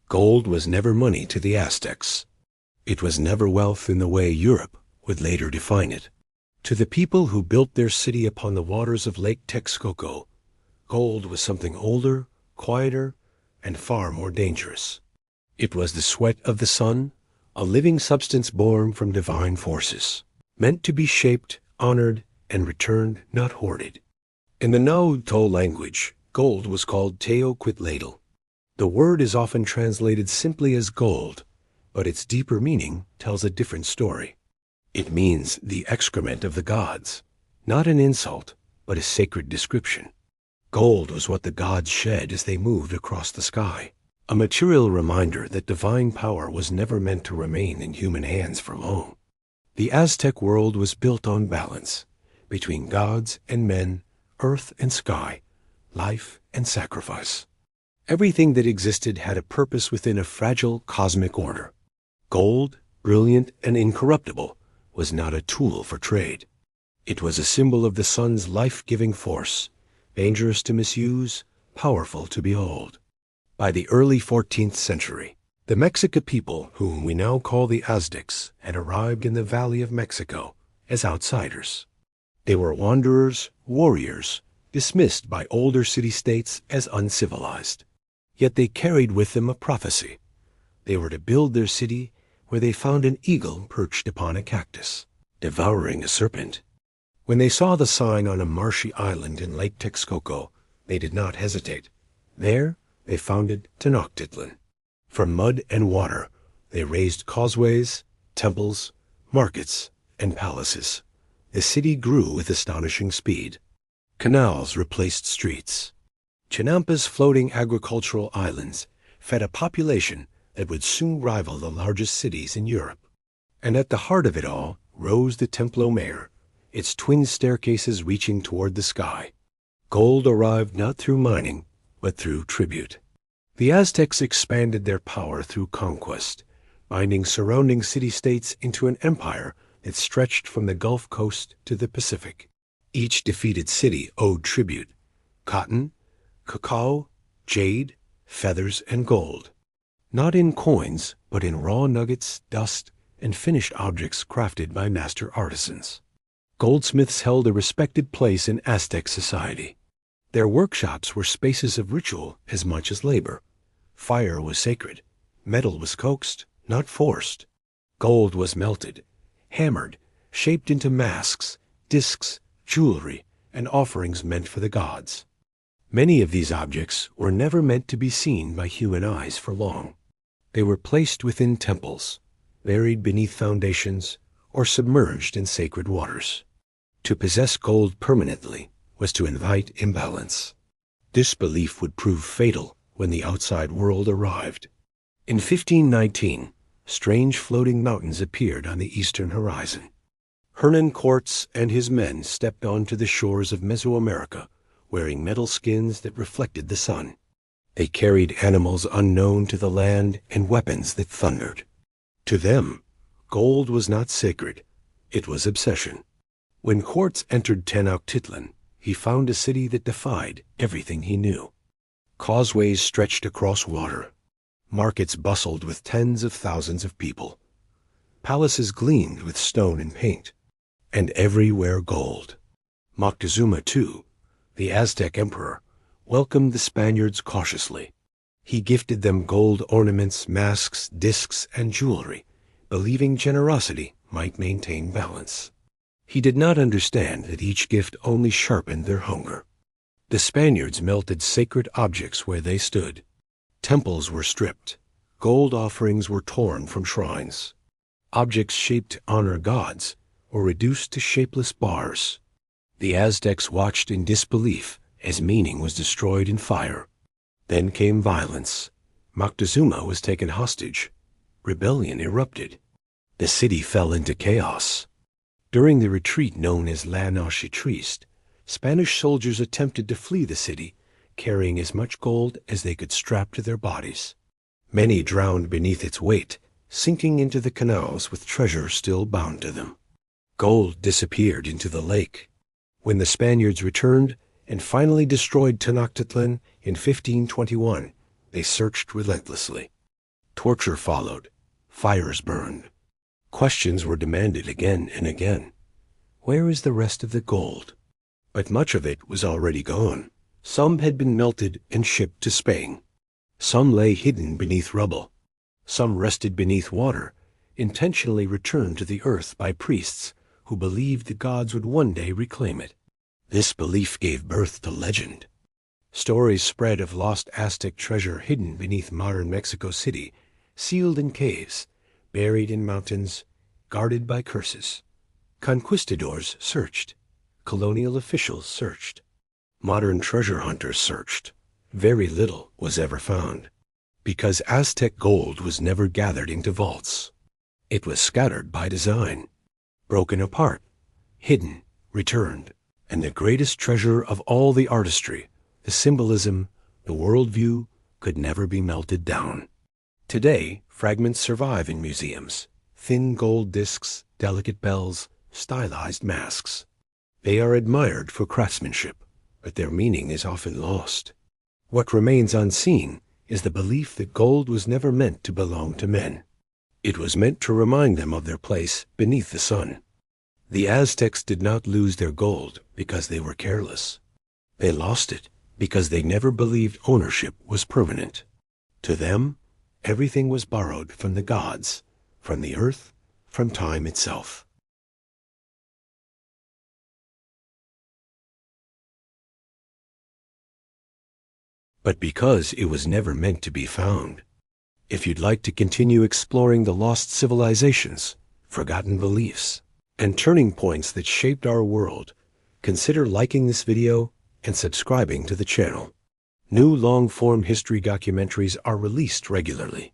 Gold was never money to the Aztecs. It was never wealth in the way Europe would later define it. To the people who built their city upon the waters of Lake Texcoco, gold was something older, quieter, and far more dangerous. It was the sweat of the sun, a living substance born from divine forces, meant to be shaped, honored, and returned, not hoarded. In the Nahuatl language, gold was called Tenochtitlán. The word is often translated simply as gold, but its deeper meaning tells a different story. It means the excrement of the gods, not an insult, but a sacred description. Gold was what the gods shed as they moved across the sky, a material reminder that divine power was never meant to remain in human hands for long. The Aztec world was built on balance between gods and men, earth and sky, life and sacrifice. Everything that existed had a purpose within a fragile cosmic order. Gold, brilliant and incorruptible, was not a tool for trade. It was a symbol of the sun's life-giving force, dangerous to misuse, powerful to behold. By the early 14th century, the Mexica people, whom we now call the Aztecs, had arrived in the Valley of Mexico as outsiders. They were wanderers, warriors, dismissed by older city-states as uncivilized. Yet they carried with them a prophecy. They were to build their city where they found an eagle perched upon a cactus, devouring a serpent. When they saw the sign on a marshy island in Lake Texcoco, they did not hesitate. There they founded Tenochtitlán. From mud and water, they raised causeways, temples, markets, and palaces. The city grew with astonishing speed. Canals replaced streets. Chinampa's floating agricultural islands fed a population that would soon rival the largest cities in Europe. And at the heart of it all rose the Templo Mayor, its twin staircases reaching toward the sky. Gold arrived not through mining, but through tribute. The Aztecs expanded their power through conquest, binding surrounding city-states into an empire that stretched from the Gulf Coast to the Pacific. Each defeated city owed tribute: cotton, cacao, jade, feathers, and gold. Not in coins, but in raw nuggets, dust, and finished objects crafted by master artisans. Goldsmiths held a respected place in Aztec society. Their workshops were spaces of ritual as much as labor. Fire was sacred. Metal was coaxed, not forced. Gold was melted, hammered, shaped into masks, discs, jewelry, and offerings meant for the gods. Many of these objects were never meant to be seen by human eyes for long. They were placed within temples, buried beneath foundations, or submerged in sacred waters. To possess gold permanently was to invite imbalance. This belief would prove fatal when the outside world arrived. In 1519, strange floating mountains appeared on the eastern horizon. Hernan Cortes and his men stepped onto the shores of Mesoamerica, wearing metal skins that reflected the sun. They carried animals unknown to the land and weapons that thundered. To them, gold was not sacred, it was obsession. When Cortes entered Tenochtitlan, he found a city that defied everything he knew. Causeways stretched across water. Markets bustled with tens of thousands of people. Palaces gleamed with stone and paint, and everywhere gold. Moctezuma, too, the Aztec emperor, welcomed the Spaniards cautiously. He gifted them gold ornaments, masks, discs, and jewelry, believing generosity might maintain balance. He did not understand that each gift only sharpened their hunger. The Spaniards melted sacred objects where they stood. Temples were stripped. Gold offerings were torn from shrines. Objects shaped to honor gods were reduced to shapeless bars. The Aztecs watched in disbelief as meaning was destroyed in fire. Then came violence. Moctezuma was taken hostage. Rebellion erupted. The city fell into chaos. During the retreat known as La Noche Triste, Spanish soldiers attempted to flee the city, carrying as much gold as they could strap to their bodies. Many drowned beneath its weight, sinking into the canals with treasure still bound to them. Gold disappeared into the lake. When the Spaniards returned and finally destroyed Tenochtitlan in 1521, they searched relentlessly. Torture followed. Fires burned. Questions were demanded again and again. Where is the rest of the gold? But much of it was already gone. Some had been melted and shipped to Spain. Some lay hidden beneath rubble. Some rested beneath water, intentionally returned to the earth by priests who believed the gods would one day reclaim it. This belief gave birth to legend. Stories spread of lost Aztec treasure hidden beneath modern Mexico City, sealed in caves, buried in mountains, guarded by curses. Conquistadors searched. Colonial officials searched. Modern treasure hunters searched. Very little was ever found, because Aztec gold was never gathered into vaults. It was scattered by design, broken apart, hidden, returned, and the greatest treasure of all the artistry, the symbolism, the worldview, could never be melted down. Today, fragments survive in museums. Thin gold discs, delicate bells, stylized masks. They are admired for craftsmanship, but their meaning is often lost. What remains unseen is the belief that gold was never meant to belong to men. It was meant to remind them of their place beneath the sun. The Aztecs did not lose their gold because they were careless. They lost it because they never believed ownership was permanent. To them, everything was borrowed from the gods, from the earth, from time itself. But because it was never meant to be found, if you'd like to continue exploring the lost civilizations, forgotten beliefs, and turning points that shaped our world, consider liking this video and subscribing to the channel. New long-form history documentaries are released regularly.